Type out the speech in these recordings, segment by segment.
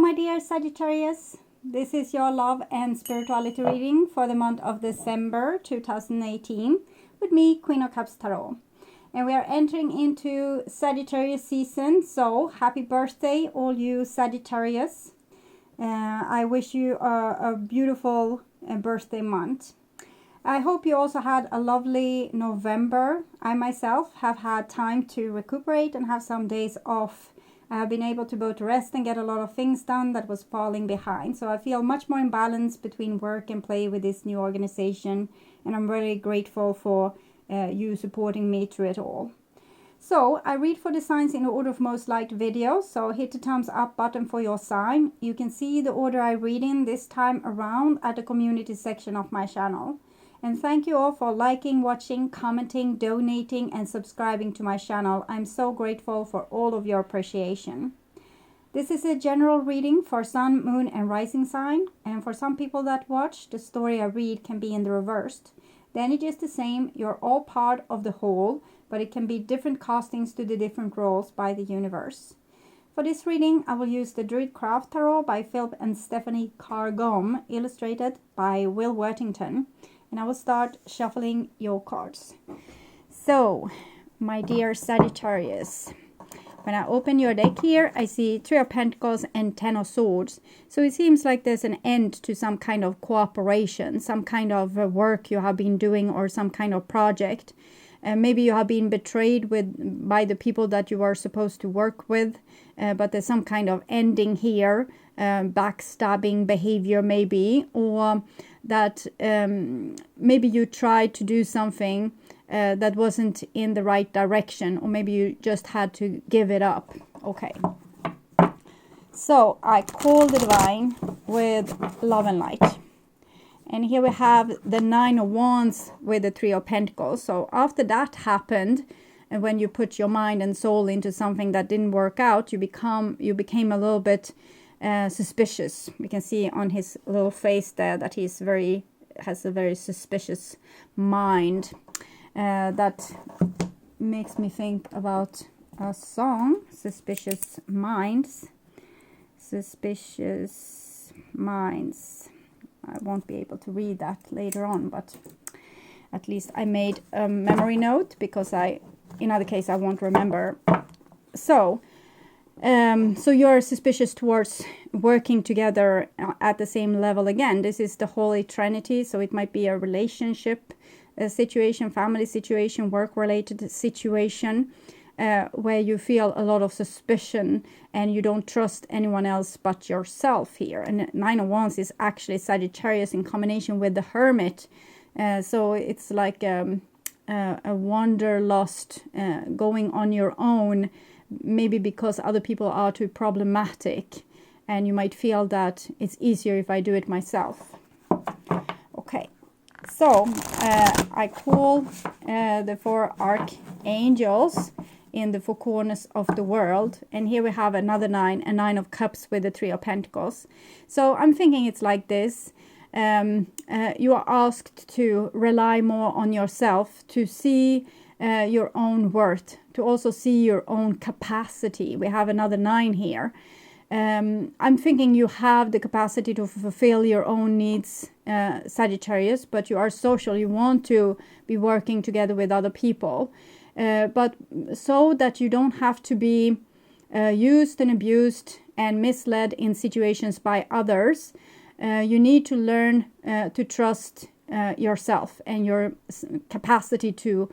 my dear Sagittarius. This is your love and spirituality reading for the month of December 2018 with me, Queen of Cups Tarot. And we are entering into Sagittarius season, so happy birthday all you Sagittarius. I wish you a beautiful birthday month. I hope you also had a lovely November. I myself have had time to recuperate and have some days off. I have been able to both rest and get a lot of things done that was falling behind. So I feel much more in balance between work and play with this new organization. And I'm very grateful for you supporting me through it all. So I read for the signs in the order of most liked videos. So hit the thumbs up button for your sign. You can see the order I read in this time around at the community section of my channel. And thank you all for liking, watching, commenting, donating, and subscribing to my channel. I'm so grateful for all of your appreciation. This is a general reading for sun, moon, and rising sign. And for some people that watch, the story I read can be in the reversed. The energy is the same. You're all part of the whole, but it can be different castings to the different roles by the universe. For this reading, I will use the Druid Craft Tarot by Philip and Stephanie Cargom, illustrated by Will Worthington. And I will start shuffling your cards. So, my dear Sagittarius, when I open your deck here, I see 3 of Pentacles and 10 of Swords. So it seems like there's an end to some kind of cooperation, some kind of work you have been doing or some kind of project. Maybe you have been betrayed by the people that you are supposed to work with, but there's some kind of ending here, backstabbing behavior maybe, or that maybe you tried to do something that wasn't in the right direction, or maybe you just had to give it up. Okay. So I call the divine with love and light. And here we have the 9 of Wands with the 3 of Pentacles. So after that happened, and when you put your mind and soul into something that didn't work out, you became a little bit suspicious. We can see on his little face there that he's has a very suspicious mind. That makes me think about a song, Suspicious Minds. Suspicious Minds. I won't be able to read that later on, but at least I made a memory note, because in other case I won't remember. So you're suspicious towards working together at the same level again. This is the Holy Trinity, so it might be a relationship situation, family situation, work-related situation, where you feel a lot of suspicion and you don't trust anyone else but yourself here. And 9 of Wands is actually Sagittarius in combination with the Hermit. So it's like a wanderlust, going on your own, maybe because other people are too problematic, and you might feel that it's easier if I do it myself. Okay, so I call the 4 archangels in the 4 corners of the world, and here we have another 9, a 9 of Cups with the 3 of Pentacles. So I'm thinking it's like this. You are asked to rely more on yourself, to see your own worth, to also see your own capacity. We have another 9 here. I'm thinking you have the capacity to fulfill your own needs, Sagittarius, but you are social. You want to be working together with other people, but so that you don't have to be used and abused and misled in situations by others. You need to learn to trust yourself and your capacity to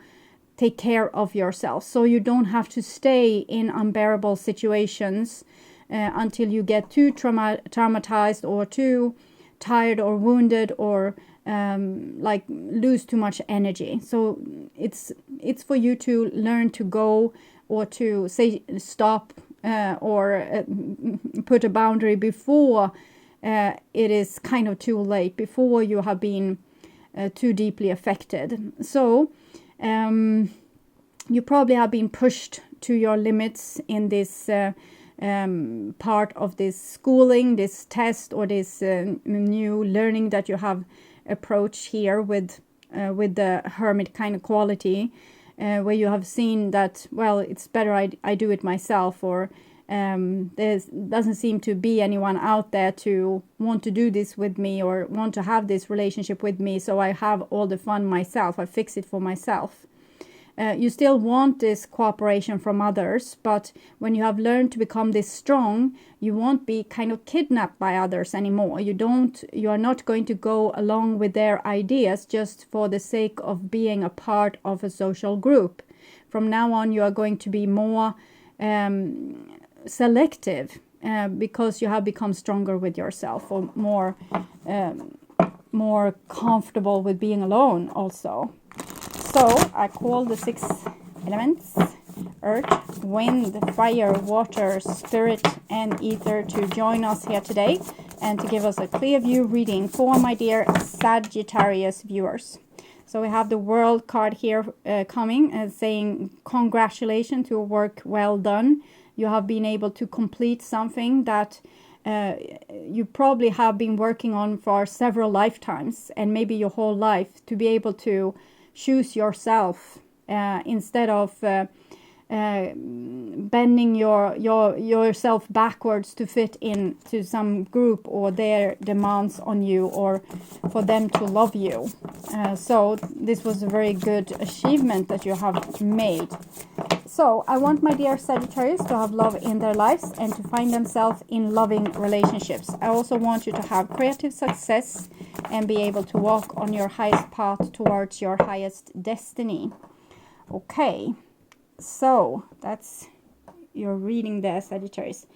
take care of yourself, so you don't have to stay in unbearable situations until you get too traumatized or too tired or wounded, or like lose too much energy. So it's for you to learn to go, or to say stop, or put a boundary before it is kind of too late, before you have been too deeply affected. So you probably have been pushed to your limits in this part of this schooling, this test, or this new learning that you have approached here with the Hermit kind of quality, where you have seen that, well, it's better I do it myself, or There doesn't seem to be anyone out there to want to do this with me or want to have this relationship with me, so I have all the fun myself. I fix it for myself. You still want this cooperation from others, but when you have learned to become this strong, you won't be kind of kidnapped by others anymore. You are not going to go along with their ideas just for the sake of being a part of a social group. From now on, you are going to be more selective because you have become stronger with yourself, or more comfortable with being alone also. So I call the 6 elements, earth, wind, fire, water, spirit, and ether, to join us here today and to give us a clear view reading for my dear Sagittarius viewers. So we have the World card here coming and saying congratulations to your work well done. You have been able to complete something that you probably have been working on for several lifetimes and maybe your whole life, to be able to choose yourself instead of bending yourself backwards to fit into some group or their demands on you, or for them to love you. So this was a very good achievement that you have made. So I want my dear Sagittarius to have love in their lives and to find themselves in loving relationships. I also want you to have creative success and be able to walk on your highest path towards your highest destiny. Okay, so that's your reading there, Sagittarius.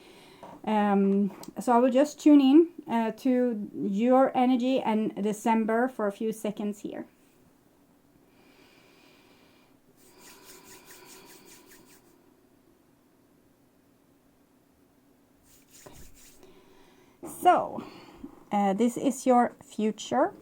So I will just tune in to your energy and December for a few seconds here. So, this is your future,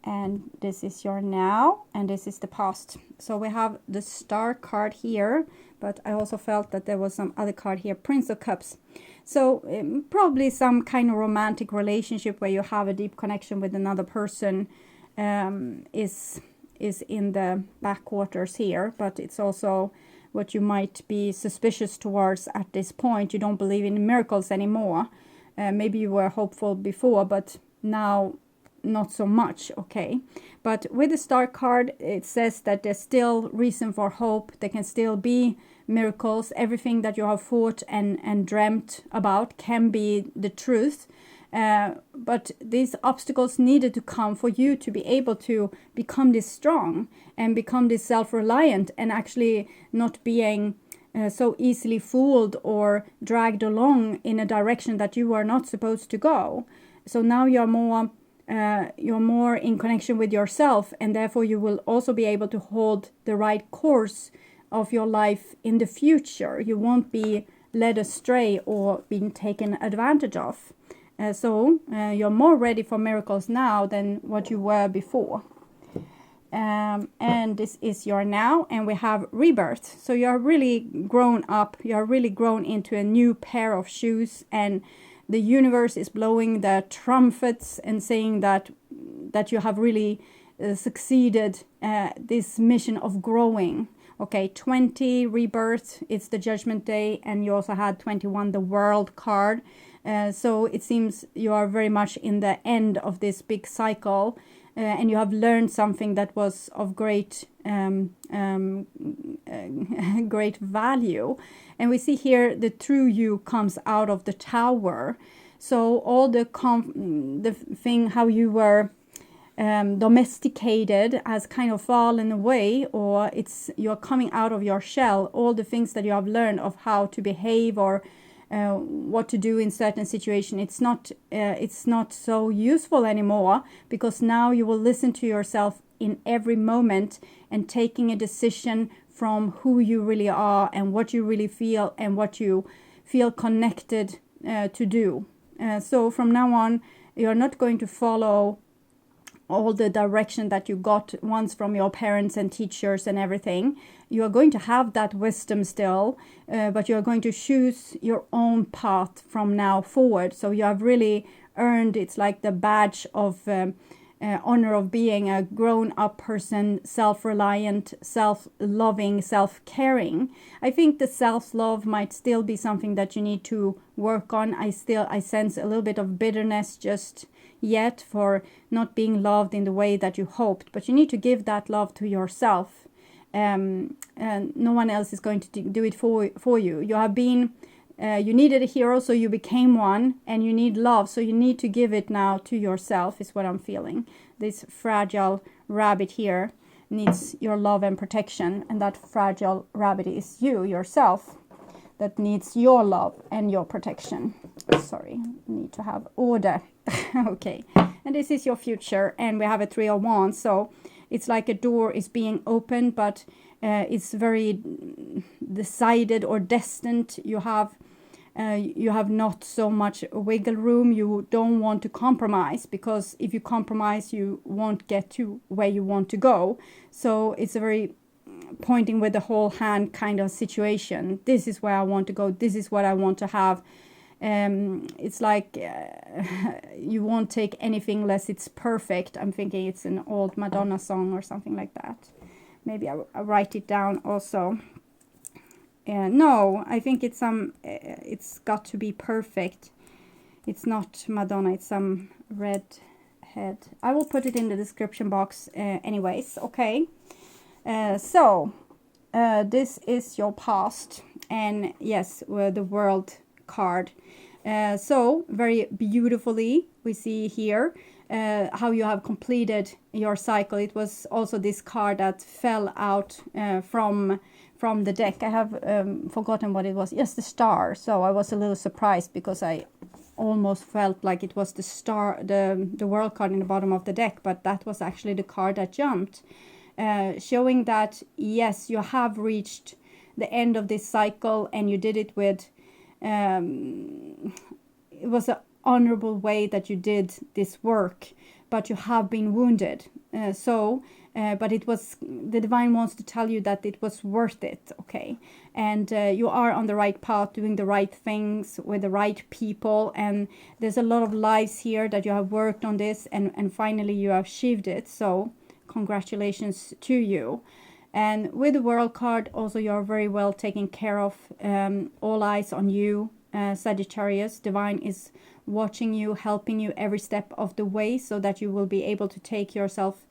and this is your now, and this is the past. So we have the Star card here, but I also felt that there was some other card here, Prince of Cups. So probably some kind of romantic relationship where you have a deep connection with another person is in the backwaters here, but it's also what you might be suspicious towards at this point. You don't believe in miracles anymore. Maybe you were hopeful before, but now not so much, okay? But with the Star card, it says that there's still reason for hope. There can still be miracles. Everything that you have thought and dreamt about can be the truth. But these obstacles needed to come for you to be able to become this strong and become this self-reliant, and actually not being so easily fooled or dragged along in a direction that you are not supposed to go. So now you're more in connection with yourself, and therefore you will also be able to hold the right course of your life in the future. You won't be led astray or being taken advantage of. So you're more ready for miracles now than what you were before. And this is your now, and we have rebirth. So you're really grown up, you're really grown into a new pair of shoes, and the universe is blowing the trumpets and saying that you have really succeeded this mission of growing. Okay, 20 rebirth, it's the Judgment Day, and you also had 21, the World card. So it seems you are very much in the end of this big cycle. And you have learned something that was of great great value. And we see here the true you comes out of the Tower. So all the thing how you were domesticated has kind of fallen away, or you're coming out of your shell. All the things that you have learned of how to behave or what to do in certain situations, it's not so useful anymore, because now you will listen to yourself in every moment and taking a decision from who you really are and what you really feel and what you feel connected to do. So from now on, you're not going to follow all the direction that you got once from your parents and teachers and everything. You are going to have that wisdom still, but you are going to choose your own path from now forward. So you have really earned, it's like the badge of honor of being a grown-up person, self-reliant, self-loving, self-caring. I think the self-love might still be something that you need to work on. I sense a little bit of bitterness just yet for not being loved in the way that you hoped, but you need to give that love to yourself. And no one else is going to do it for you. You have been you needed a hero, so you became one, and you need love, so you need to give it now to yourself, is what I'm feeling. This fragile rabbit here needs your love and protection, and that fragile rabbit is you, yourself, that needs your love and your protection. Sorry, need to have order. Okay, and this is your future, and we have a 3 of Wands, so it's like a door is being opened, but it's very decided or destined. You have not so much wiggle room. You don't want to compromise, because if you compromise, you won't get to where you want to go. So it's a very pointing with the whole hand kind of situation. This is where I want to go. This is what I want to have. It's like you won't take anything less it's perfect. I'm thinking it's an old Madonna song or something like that. Maybe I'll write it down also. No, I think it's it's got to be perfect. It's not Madonna, it's some redhead. I will put it in the description box anyways, okay? So, this is your past, and yes, the World card. So, very beautifully, we see here how you have completed your cycle. It was also this card that fell out from the deck. I have forgotten what it was. Yes, the star. So I was a little surprised, because I almost felt like it was the star, the World card in the bottom of the deck, but that was actually the card that jumped, showing that yes, you have reached the end of this cycle, and you did it with it was an honorable way that you did this work, but you have been wounded. But it was, the divine wants to tell you that it was worth it, okay? And you are on the right path, doing the right things with the right people, and there's a lot of lives here that you have worked on this, and finally you have achieved it. So congratulations to you. And with the World card, also you're very well taken care of. All eyes on you, Sagittarius. Divine is watching you, helping you every step of the way, so that you will be able to take yourself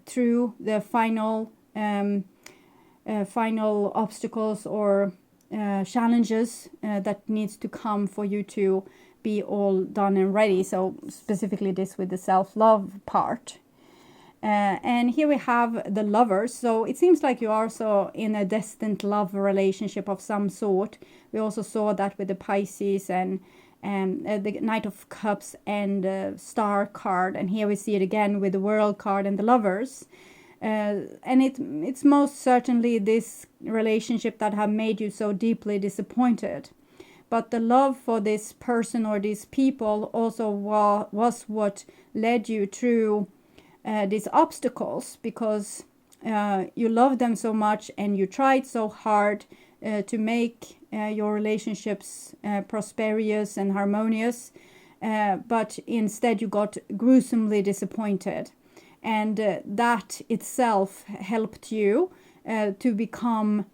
through the final obstacles or challenges that needs to come for you to be all done and ready. So specifically this with the self-love part. And here we have the Lovers. So it seems like you are also in a destined love relationship of some sort. We also saw that with the Pisces and the Knight of Cups and Star card, and here we see it again with the World card and the Lovers. And it's most certainly this relationship that have made you so deeply disappointed. But the love for this person or these people also was what led you through these obstacles, because you love them so much and you tried so hard to make your relationships prosperous and harmonious, but instead you got gruesomely disappointed, and that itself helped you to become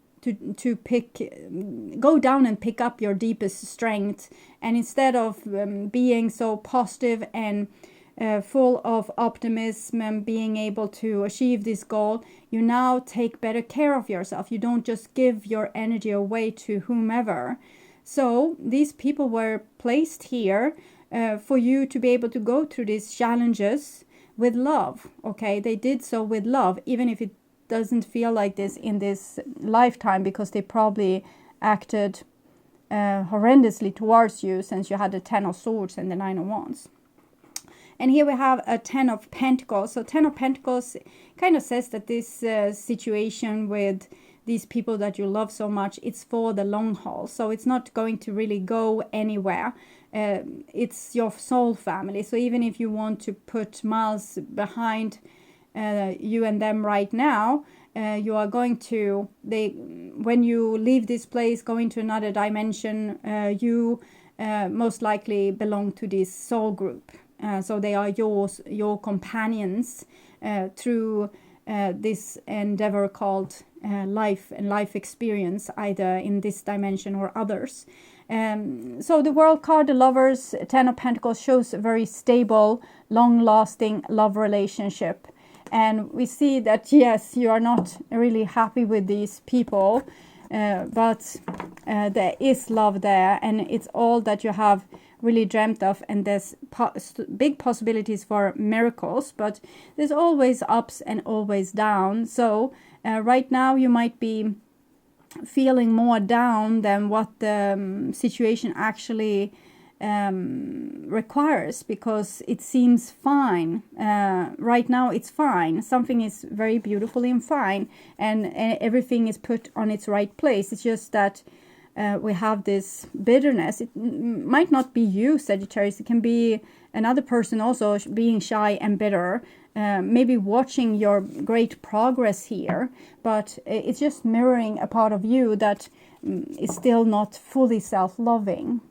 go down and pick up your deepest strength, and instead of being so positive and full of optimism and being able to achieve this goal, you now take better care of yourself. You don't just give your energy away to whomever. So these people were placed here for you to be able to go through these challenges with love. Okay, they did so with love, even if it doesn't feel like this in this lifetime, because they probably acted horrendously towards you, since you had the 10 of Swords and the 9 of Wands. And here we have a 10 of Pentacles. So 10 of Pentacles kind of says that this situation with these people that you love so much, it's for the long haul. So it's not going to really go anywhere. It's your soul family. So even if you want to put miles behind you and them right now, you are going to, when you leave this place, go into another dimension, you most likely belong to this soul group. So they are your companions through this endeavor called life and life experience, either in this dimension or others. So the World card, the Lovers, Ten of Pentacles, shows a very stable, long-lasting love relationship. And we see that, yes, you are not really happy with these people, but there is love there, and it's all that you have really dreamt of, and there's big possibilities for miracles, but there's always ups and always down. So right now you might be feeling more down than what the situation actually requires, because it seems fine. Right now it's fine. Something is very beautifully and fine, and everything is put on its right place. It's just that we have this bitterness. It might not be you, Sagittarius. It can be another person also being shy and bitter, maybe watching your great progress here, but it's just mirroring a part of you that is still not fully self-loving,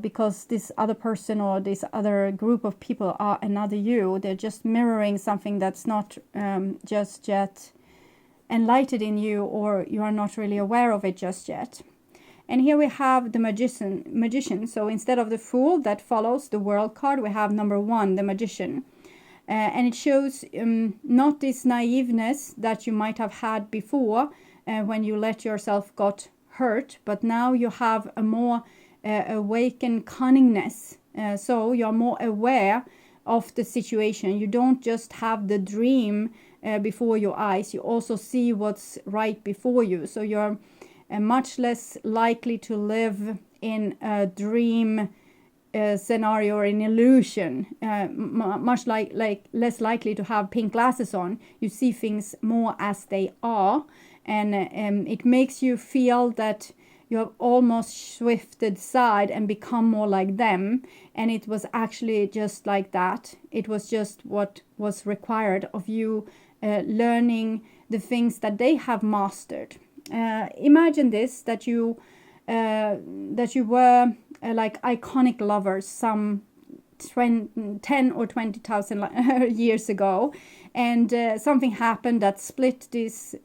because this other person or this other group of people are another you. They're just mirroring something that's not just yet enlightened in you, or you are not really aware of it just yet. And here we have the magician. So instead of the Fool that follows the World card, we have number 1, the Magician. And it shows not this naiveness that you might have had before when you let yourself got hurt, but now you have a more awakened cunningness. So you're more aware of the situation. You don't just have the dream before your eyes, you also see what's right before you. So you're much less likely to live in a dream scenario or an illusion, much less likely to have pink glasses on. You see things more as they are, and it makes you feel that you have almost shifted side and become more like them, and it was actually just like that. It was just what was required of you, learning the things that they have mastered. Imagine this, that you were like iconic lovers some 10 or 20,000 years ago, and something happened that split this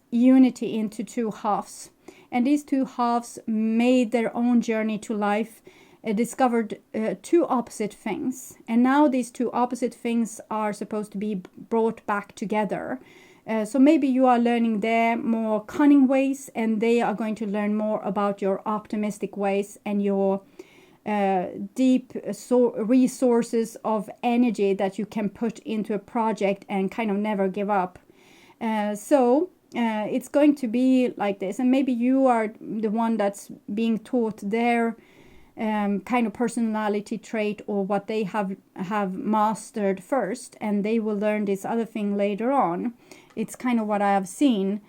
unity into 2 halves, and these 2 halves made their own journey to life, discovered 2 opposite things, and now these 2 opposite things are supposed to be brought back together. So maybe you are learning their more cunning ways, and they are going to learn more about your optimistic ways and your deep resources of energy that you can put into a project and kind of never give up. So it's going to be like this, and maybe you are the one that's being taught their kind of personality trait, or what they have mastered first, and they will learn this other thing later on. It's kind of what I have seen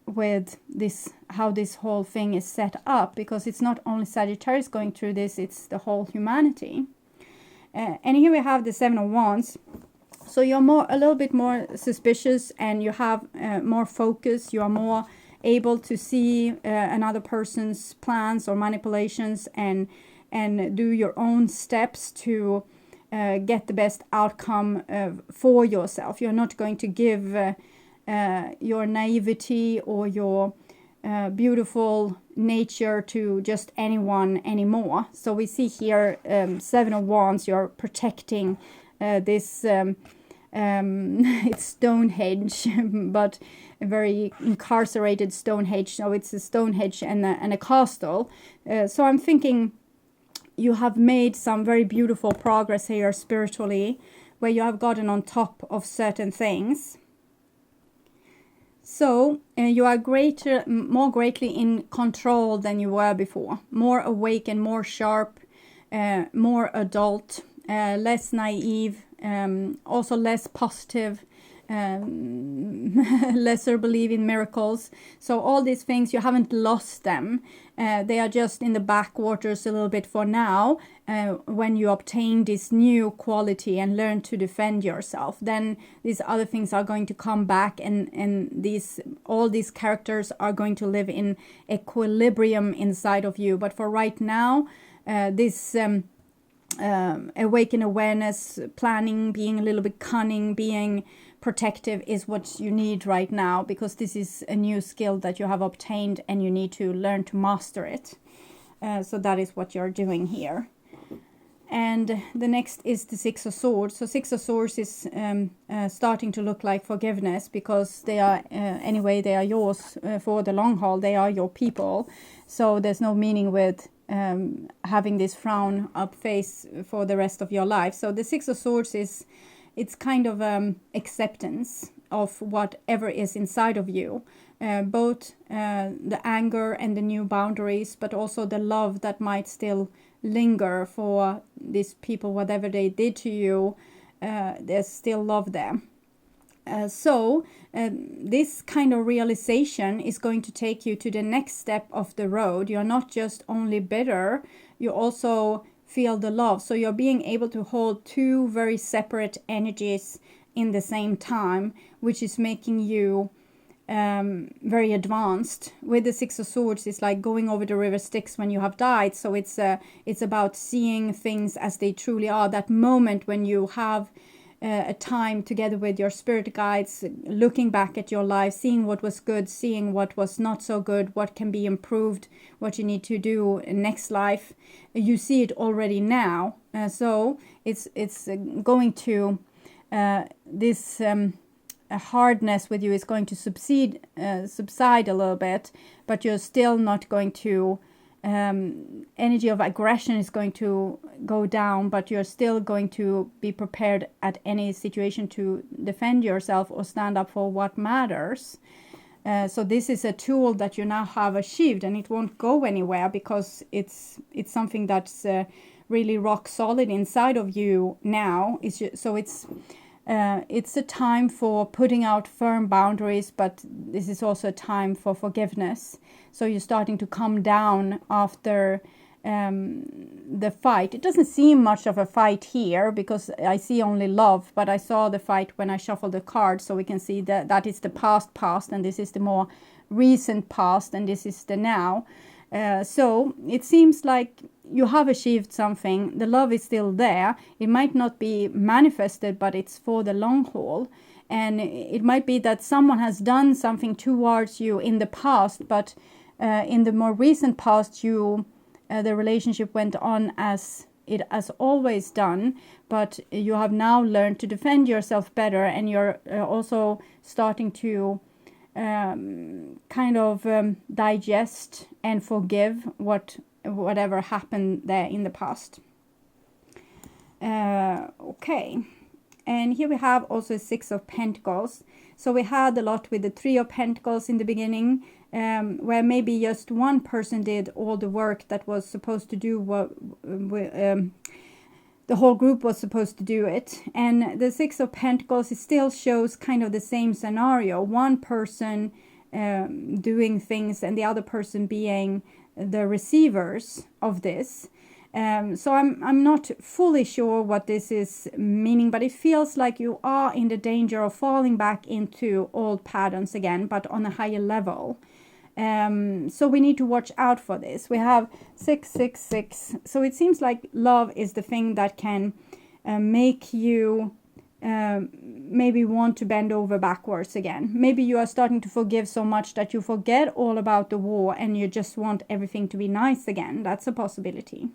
with this, how this whole thing is set up, because it's not only Sagittarius going through this, it's the whole humanity. And here we have the 7 of Wands. So you're a little bit more suspicious, and you have more focus. You are more able to see another person's plans or manipulations, and do your own steps to get the best outcome for yourself. You're not going to give your naivety or your beautiful nature to just anyone anymore. So we see here 7 of Wands, you're protecting this it's Stonehenge, but a very incarcerated Stonehenge. So it's a Stonehenge and a castle. So I'm thinking you have made some very beautiful progress here spiritually, where you have gotten on top of certain things. So you are more greatly in control than you were before, more awake and more sharp, more adult, less naive, also less positive, lesser believe in miracles. So all these things, you haven't lost them. They are just in the backwaters a little bit for now. When you obtain this new quality and learn to defend yourself, then these other things are going to come back, and all these characters are going to live in equilibrium inside of you. But for right now, this awaken awareness, planning, being a little bit cunning, being protective is what you need right now, because this is a new skill that you have obtained and you need to learn to master it. So that is what you're doing here. And the next is the Six of Swords. So Six of Swords is starting to look like forgiveness, because they are, anyway, they are yours for the long haul. They are your people. So there's no meaning with having this frown up face for the rest of your life. So the Six of Swords is, it's kind of acceptance of whatever is inside of you. Both the anger and the new boundaries, but also the love that might still linger for these people. Whatever they did to you, there's still love there. So this kind of realization is going to take you to the next step of the road. You're not just only bitter, you also feel the love. So you're being able to hold two very separate energies in the same time, which is making you very advanced. With the Six of Swords, it's like going over the river Styx when you have died. So it's about seeing things as they truly are. That moment when you have a time together with your spirit guides, looking back at your life, seeing what was good, seeing what was not so good, what can be improved, what you need to do in next life. You see it already now. So it's going to this hardness with you is going to subside a little bit, but you're still not going to energy of aggression is going to go down, but you're still going to be prepared at any situation to defend yourself or stand up for what matters. So this is a tool that you now have achieved, and it won't go anywhere, because it's something that's really rock solid inside of you now. So it's a time for putting out firm boundaries, but this is also a time for forgiveness. So you're starting to come down after the fight. It doesn't seem much of a fight here, because I see only love, but I saw the fight when I shuffled the cards. So we can see that is the past, and this is the more recent past, and this is the now. So it seems like you have achieved something. The love is still there. It might not be manifested, but it's for the long haul. And it might be that someone has done something towards you in the past, but in the more recent past, the relationship went on as it has always done, but you have now learned to defend yourself better, and you're also starting to kind of digest and forgive whatever happened there in the past. Okay, and here we have also Six of Pentacles. So we had a lot with the Three of Pentacles in the beginning, where maybe just one person did all the work that was supposed to do what the whole group was supposed to do it. And the Six of Pentacles, it still shows kind of the same scenario. One person doing things and the other person being the receivers of this. So I'm not fully sure what this is meaning, but it feels like you are in the danger of falling back into old patterns again, but on a higher level. So we need to watch out for this. We have 666. So it seems like love is the thing that can make you maybe want to bend over backwards again. Maybe you are starting to forgive so much that you forget all about the war and you just want everything to be nice again. That's a possibility.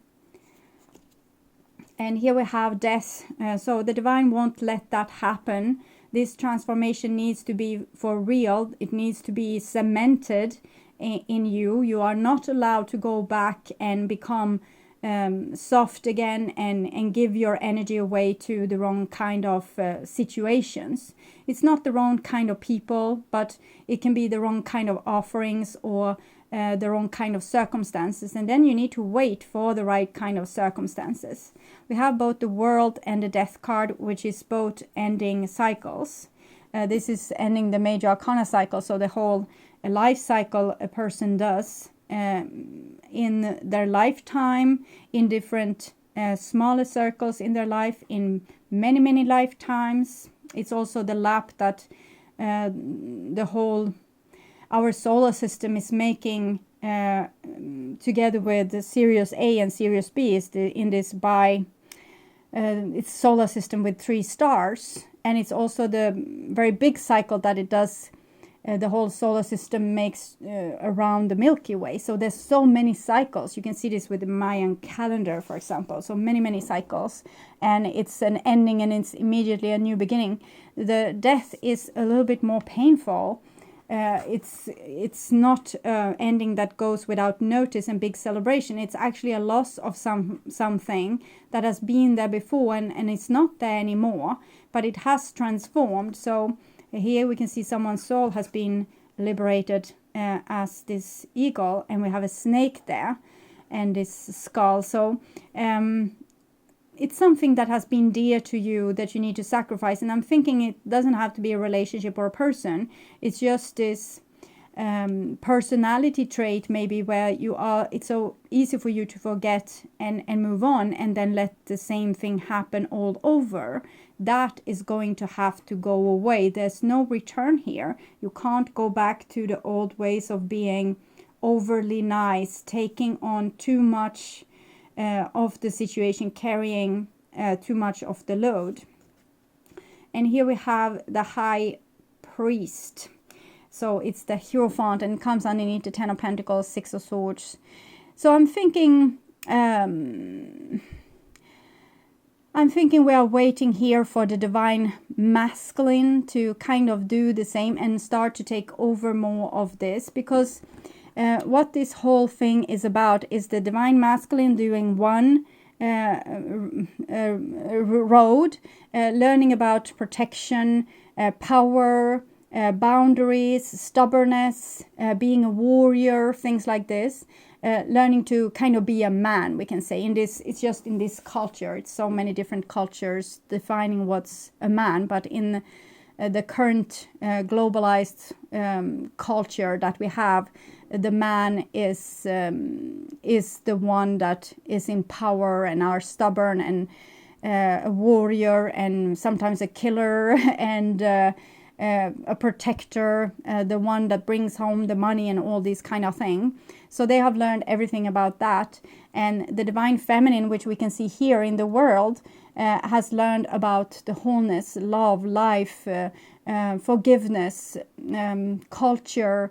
And here we have death. So the divine won't let that happen. This transformation needs to be for real. It needs to be cemented in you. You are not allowed to go back and become soft again and give your energy away to the wrong kind of situations. It's not the wrong kind of people, but it can be the wrong kind of offerings or the wrong kind of circumstances, and then you need to wait for the right kind of circumstances. We have both the World and the Death card, which is both ending cycles. This is ending the major arcana cycle, so the whole life cycle a person does in their lifetime, in different smaller circles in their life, in many lifetimes. It's also the lap that the whole our solar system is making together with the Sirius A and Sirius B is in this its solar system with 3 stars, and it's also the very big cycle that it does. The whole solar system makes around the Milky Way. So there's so many cycles. You can see this with the Mayan calendar, for example. So many cycles, and it's an ending and it's immediately a new beginning. The death is a little bit more painful. It's not ending that goes without notice and big celebration. It's actually a loss of something that has been there before, and it's not there anymore, but it has transformed. So here we can see someone's soul has been liberated as this eagle, and we have a snake there and this skull. So it's something that has been dear to you that you need to sacrifice. And I'm thinking it doesn't have to be a relationship or a person. It's just this personality trait maybe where you are, it's so easy for you to forget and move on and then let the same thing happen all over. That is going to have to go away. There's no return here. You can't go back to the old ways of being overly nice, taking on too much of the situation, carrying too much of the load. And here we have the High Priest. So it's the Hierophant, and it comes underneath the 10 of Pentacles, 6 of Swords. So I'm thinking we are waiting here for the Divine Masculine to kind of do the same and start to take over more of this, because what this whole thing is about is the Divine Masculine doing one road, learning about protection, power, boundaries, stubbornness, being a warrior, things like this. Learning to kind of be a man, we can say. In this, it's just in this culture. It's so many different cultures defining what's a man, but in the current globalized culture that we have, the man is the one that is in power and are stubborn and a warrior and sometimes a killer and a protector, the one that brings home the money and all these kind of thing. So they have learned everything about that. And the Divine Feminine, which we can see here in the world, has learned about the wholeness, love, life, forgiveness, culture,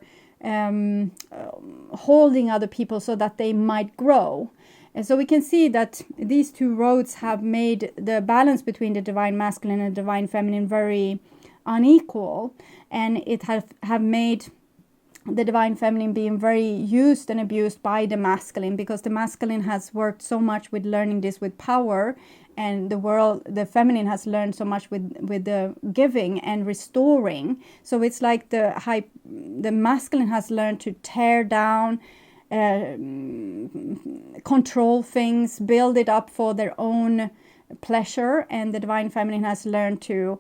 holding other people so that they might grow. And so we can see that these two roads have made the balance between the Divine Masculine and Divine Feminine very unequal, and it have made the Divine Feminine being very used and abused by the masculine, because the masculine has worked so much with learning this with power, and the feminine has learned so much with the giving and restoring. So it's like the masculine has learned to tear down, control things, build it up for their own pleasure, and the Divine Feminine has learned to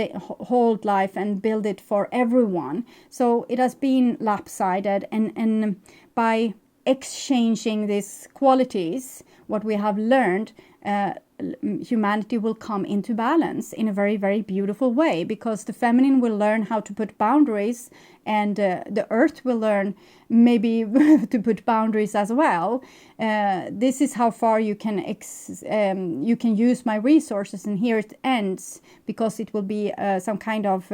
hold life and build it for everyone. So it has been lopsided, and by exchanging these qualities, what we have learned, humanity will come into balance in a very, very beautiful way, because the feminine will learn how to put boundaries, and the earth will learn maybe to put boundaries as well. This is how far you can use my resources, and here it ends, because it will be some kind of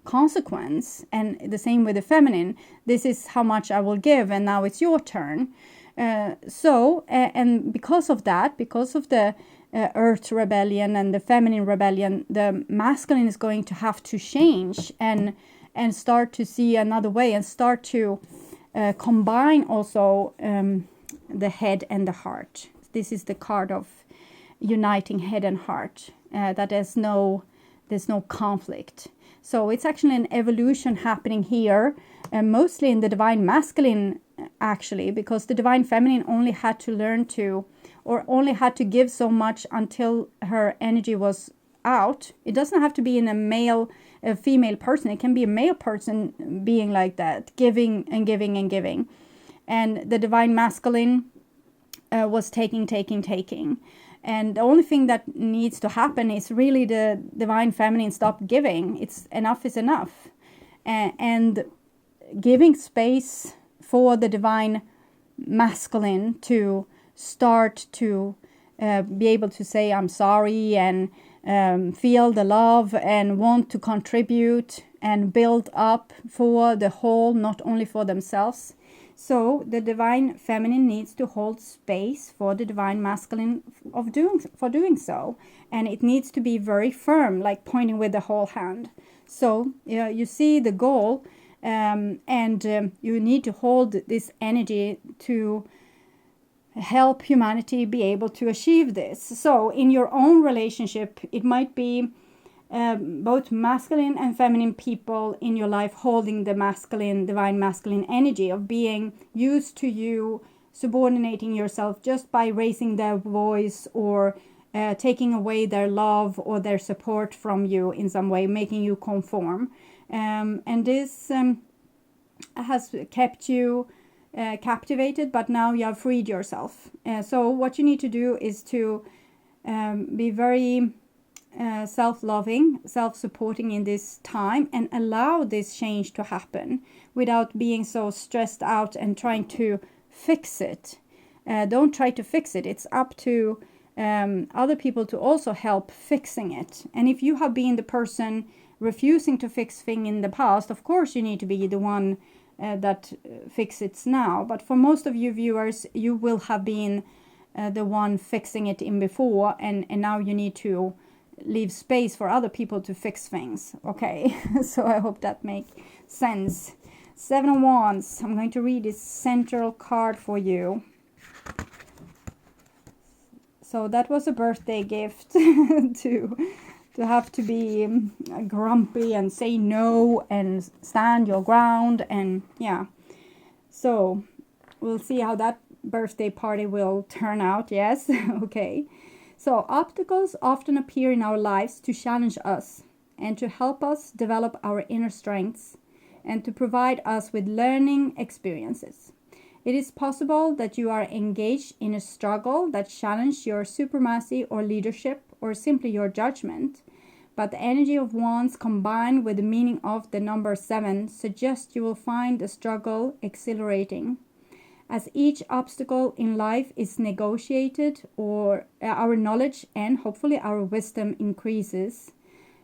consequence. And the same with the feminine. This is how much I will give, and now it's your turn. And because of that, because of the earth rebellion and the feminine rebellion, the masculine is going to have to change and start to see another way, and start to combine also the head and the heart. This is the card of uniting head and heart, that there's no conflict. So it's actually an evolution happening here, mostly in the Divine Masculine, actually, because the Divine Feminine only had to learn to, or only had to give so much until her energy was out. It doesn't have to be in a female person. It can be a male person being like that, giving and giving and giving. And the Divine Masculine was taking. And the only thing that needs to happen is really the Divine Feminine stop giving. It's enough is enough. And giving space for the Divine Masculine to start to be able to say I'm sorry and feel the love and want to contribute and build up for the whole, not only for themselves. So the divine feminine needs to hold space for the divine masculine for doing so, and it needs to be very firm, like pointing with the whole hand. So you see the goal, and you need to hold this energy to help humanity be able to achieve this. So in your own relationship, it might be both masculine and feminine people in your life holding the masculine, divine masculine energy of being used to you, subordinating yourself just by raising their voice or taking away their love or their support from you in some way, making you conform. And this has kept you captivated, but now you have freed yourself. So what you need to do is to be very self-loving, self-supporting in this time, and allow this change to happen without being so stressed out and trying to fix it. Don't try to fix it. It's up to other people to also help fixing it. And if you have been the person refusing to fix things in the past, of course you need to be the one that fix it now. But for most of you viewers, you will have been the one fixing it in before, and now you need to leave space for other people to fix things. Okay, so I hope that makes sense. 7 of Wands. I'm going to read this central card for you. So that was a birthday gift to have to be grumpy and say no and stand your ground, and yeah. So we'll see how that birthday party will turn out. Yes. Okay. So obstacles often appear in our lives to challenge us and to help us develop our inner strengths and to provide us with learning experiences. It is possible that you are engaged in a struggle that challenges your supremacy or leadership or simply your judgment, but the energy of Wands combined with the meaning of the number 7 suggests you will find the struggle exhilarating. As each obstacle in life is negotiated, or our knowledge and hopefully our wisdom increases.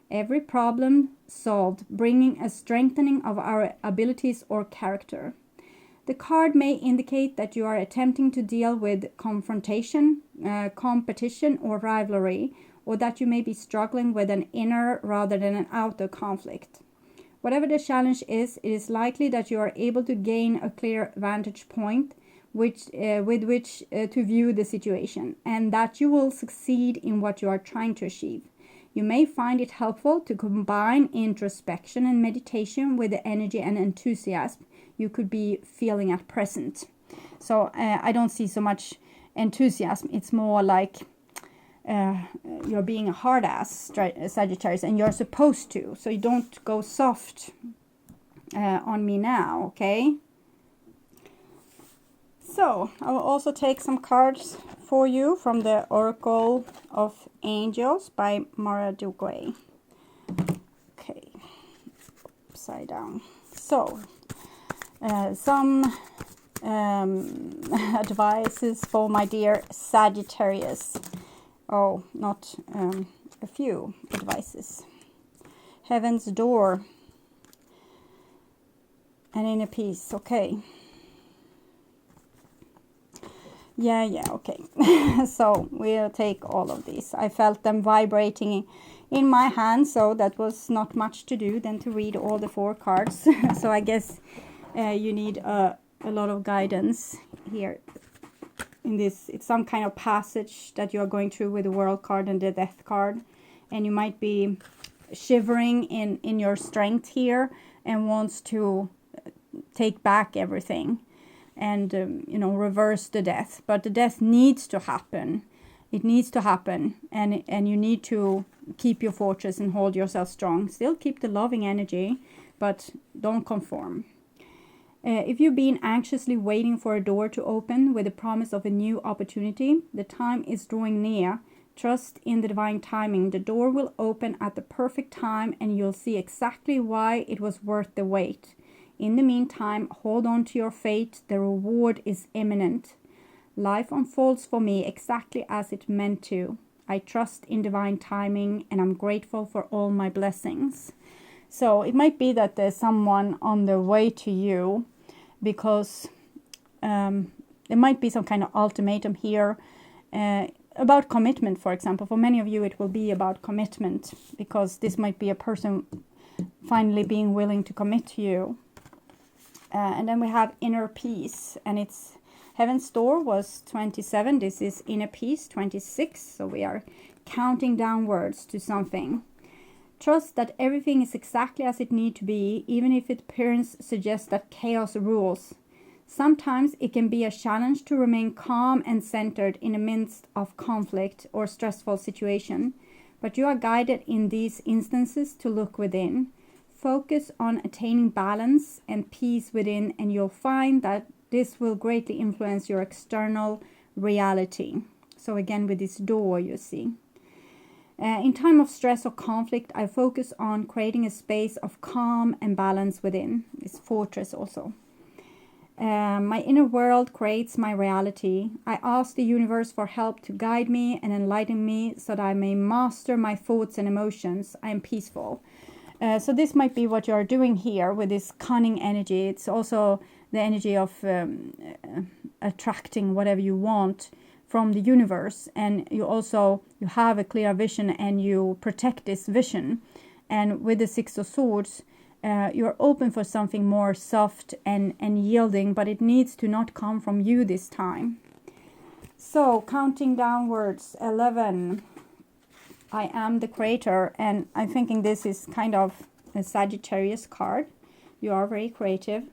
Every problem solved, bringing a strengthening of our abilities or character. The card may indicate that you are attempting to deal with confrontation, competition, or rivalry, or that you may be struggling with an inner rather than an outer conflict. Whatever the challenge is, it is likely that you are able to gain a clear vantage point with which to view the situation, and that you will succeed in what you are trying to achieve. You may find it helpful to combine introspection and meditation with the energy and enthusiasm you could be feeling at present. So I don't see so much enthusiasm. It's more like you're being a hard ass, Sagittarius, and you're supposed to. So you don't go soft on me now, okay? So I will also take some cards for you from the Oracle of Angels by Mara Dugway. Okay, upside down. So some advices for my dear Sagittarius. Oh, not a few advices. Heaven's Door and Inner Peace. Okay. Yeah, okay. So we'll take all of these. I felt them vibrating in my hand, so that was not much to do than to read all the 4 cards. So I guess you need a lot of guidance here. In this, it's some kind of passage that you are going through with the World card and the Death card, and you might be shivering in your strength here and wants to take back everything and reverse the death. But the death needs to happen. It needs to happen, and you need to keep your fortress and hold yourself strong. Still keep the loving energy, but don't conform. If you've been anxiously waiting for a door to open with the promise of a new opportunity, the time is drawing near. Trust in the divine timing. The door will open at the perfect time, and you'll see exactly why it was worth the wait. In the meantime, hold on to your fate. The reward is imminent. Life unfolds for me exactly as it meant to. I trust in divine timing, and I'm grateful for all my blessings. So it might be that there's someone on the way to you, because there might be some kind of ultimatum here about commitment, for example. For many of you, it will be about commitment, because this might be a person finally being willing to commit to you. And then we have inner peace, and it's Heaven's Door was 27. This is inner peace, 26. So we are counting downwards to something. Trust that everything is exactly as it needs to be, even if its appearance suggests that chaos rules. Sometimes it can be a challenge to remain calm and centered in the midst of conflict or stressful situation, but you are guided in these instances to look within. Focus on attaining balance and peace within, and you'll find that this will greatly influence your external reality. So again, with this door, you see. In time of stress or conflict, I focus on creating a space of calm and balance within. This fortress also. My inner world creates my reality. I ask the universe for help to guide me and enlighten me so that I may master my thoughts and emotions. I am peaceful. So this might be what you are doing here with this cunning energy. It's also the energy of attracting whatever you want from the universe, and you have a clear vision and you protect this vision. And with the Six of Swords, you're open for something more soft and yielding, but it needs to not come from you this time. So counting downwards, 11. I am the creator, and I'm thinking this is kind of a Sagittarius card. You are very creative.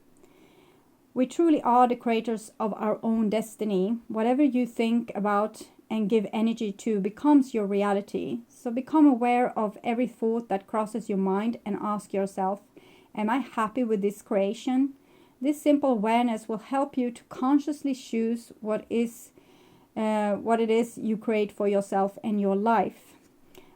We truly are the creators of our own destiny. Whatever you think about and give energy to becomes your reality. So become aware of every thought that crosses your mind and ask yourself, am I happy with this creation? This simple awareness will help you to consciously choose what it is you create for yourself and your life.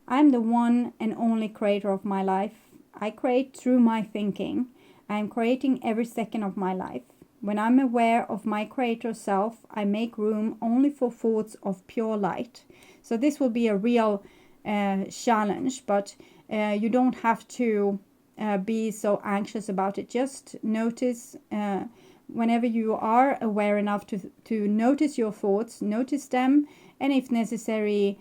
I am the one and only creator of my life. I create through my thinking. I am creating every second of my life. When I'm aware of my creator self, I make room only for thoughts of pure light. So this will be a real challenge, but you don't have to be so anxious about it. Just notice whenever you are aware enough to notice your thoughts, notice them, and if necessary,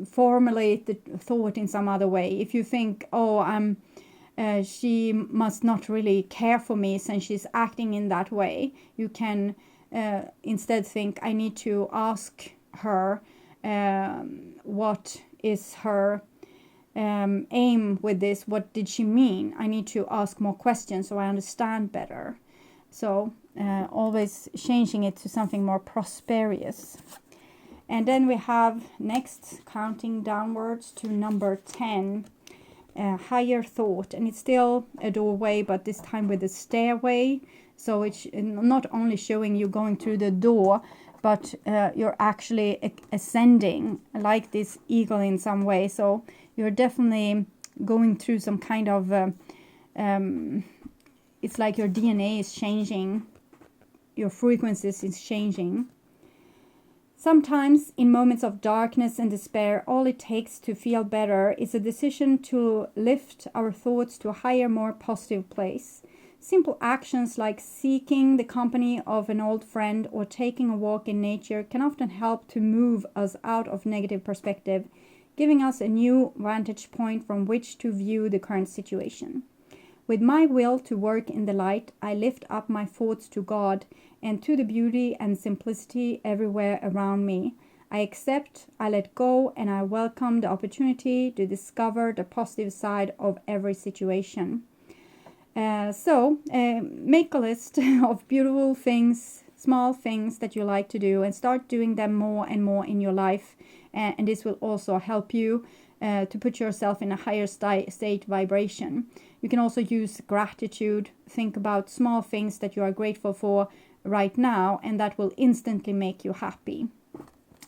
formulate the thought in some other way. If you think, she must not really care for me since she's acting in that way, you can instead think, I need to ask her what is her aim with this. What did she mean? I need to ask more questions so I understand better. So always changing it to something more prosperous. And then we have next, counting downwards to number 10. Higher thought, and it's still a doorway, but this time with a stairway. So it's not only showing you going through the door, but you're actually ascending like this eagle in some way. So you're definitely going through some kind of it's like your DNA is changing, your frequencies is changing. Sometimes, in moments of darkness and despair, all it takes to feel better is a decision to lift our thoughts to a higher, more positive place. Simple actions like seeking the company of an old friend or taking a walk in nature can often help to move us out of negative perspective, giving us a new vantage point from which to view the current situation. With my will to work in the light, I lift up my thoughts to God and to the beauty and simplicity everywhere around me. I accept, I let go, and I welcome the opportunity to discover the positive side of every situation. So make a list of beautiful things, small things that you like to do, and start doing them more and more in your life. And this will also help you to put yourself in a higher state vibration. You can also use gratitude. Think about small things that you are grateful for right now, and that will instantly make you happy.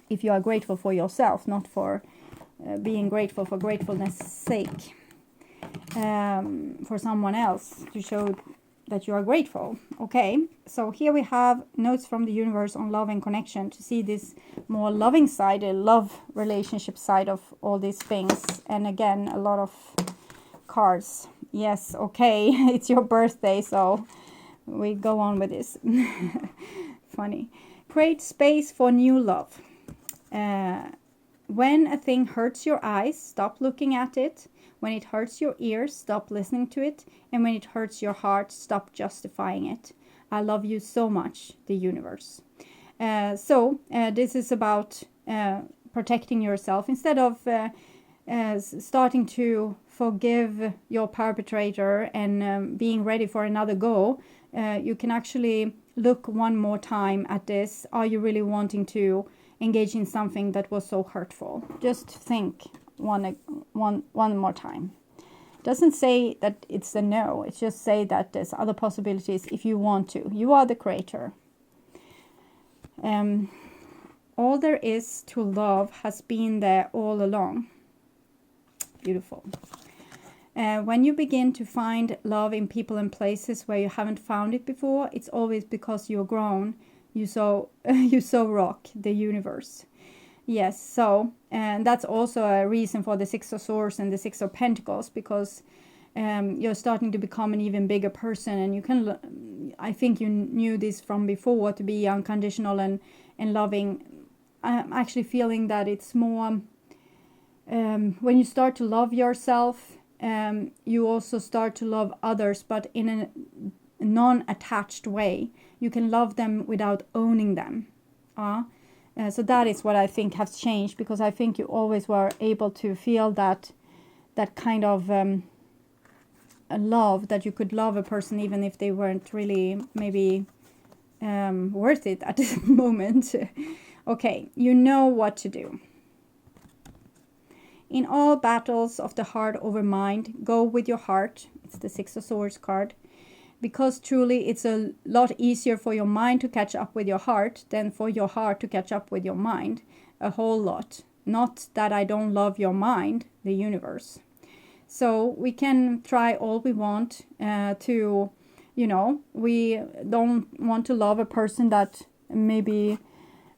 If you are grateful for yourself, not for being grateful for gratefulness' sake, for someone else, to show that you are grateful. Okay, so here we have notes from the universe on love and connection to see this more loving side, a love relationship side of all these things. And again, a lot of cards. Yes, okay, it's your birthday, so we go on with this. Funny. Create space for new love. When a thing hurts your eyes, stop looking at it. When it hurts your ears, stop listening to it. And when it hurts your heart, stop justifying it. I love you so much, the universe. This is about protecting yourself. Instead of starting to forgive your perpetrator and being ready for another go, you can actually look one more time at this. Are you really wanting to engage in something that was so hurtful? Just think one more time. Doesn't say that it's a no. It's just say that there's other possibilities if you want to. You are the creator. All there is to love has been there all along. Beautiful. When you begin to find love in people and places where you haven't found it before, it's always because you're grown. You so rock the universe. Yes, so, and that's also a reason for the Six of Swords and the Six of Pentacles, because you're starting to become an even bigger person, and you can, I think you knew this from before, to be unconditional and loving. I'm actually feeling that it's more, when you start to love yourself, you also start to love others, but in a non-attached way. You can love them without owning them. So that is what I think has changed, because I think you always were able to feel that kind of a love, that you could love a person even if they weren't really maybe worth it at the moment. Okay, you know what to do. In all battles of the heart over mind, go with your heart. It's the Six of Swords card. Because truly it's a lot easier for your mind to catch up with your heart than for your heart to catch up with your mind. A whole lot. Not that I don't love your mind, the universe. So we can try all we want to, you know, we don't want to love a person that maybe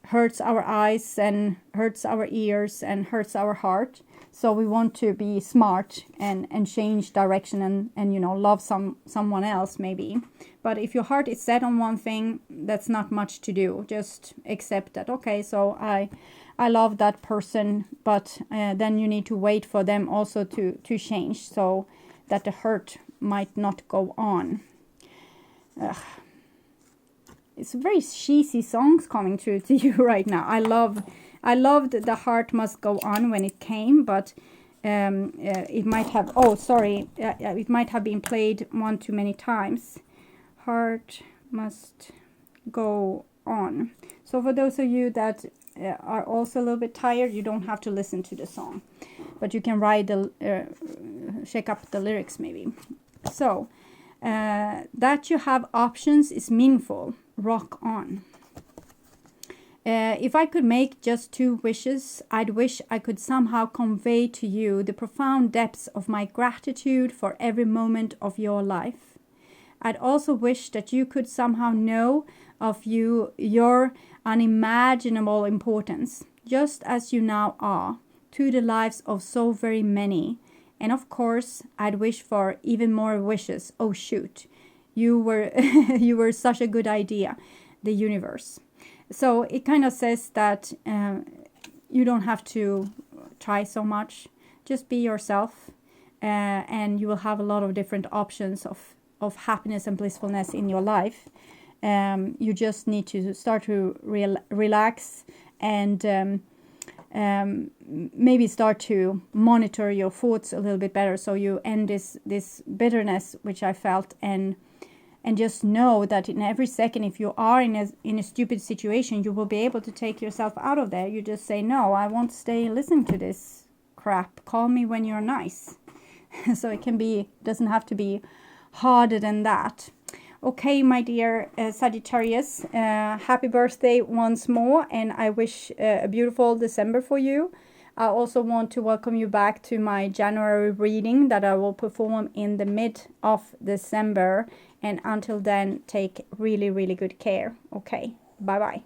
hurts our eyes and hurts our ears and hurts our heart. So we want to be smart and change direction and you know, love someone else maybe. But if your heart is set on one thing, that's not much to do. Just accept that, okay, so I love that person, but then you need to wait for them also to change, so that the hurt might not go on. It's very cheesy songs coming through to you right now. I loved The Heart Must Go On when it came, but it might have, it might have been played one too many times. Heart Must Go On. So for those of you that are also a little bit tired, you don't have to listen to the song, but you can check up the lyrics maybe. So, that you have options is meaningful. Rock on. If I could make just 2 wishes, I'd wish I could somehow convey to you the profound depths of my gratitude for every moment of your life. I'd also wish that you could somehow know of your unimaginable importance, just as you now are, to the lives of so very many. And of course, I'd wish for even more wishes. Oh shoot, you were such a good idea, the universe. So it kind of says that you don't have to try so much. Just be yourself, and you will have a lot of different options of happiness and blissfulness in your life. You just need to start to relax and maybe start to monitor your thoughts a little bit better, so you end this bitterness which I felt, and just know that in every second, if you are in a stupid situation, you will be able to take yourself out of there. You just say, no, I won't stay listening to this crap. Call me when you're nice. So it doesn't have to be harder than that. Okay, my dear Sagittarius, happy birthday once more, and I wish a beautiful December for you. I also want to welcome you back to my January reading that I will perform in the mid of December. And until then, take really, really good care. Okay, bye-bye.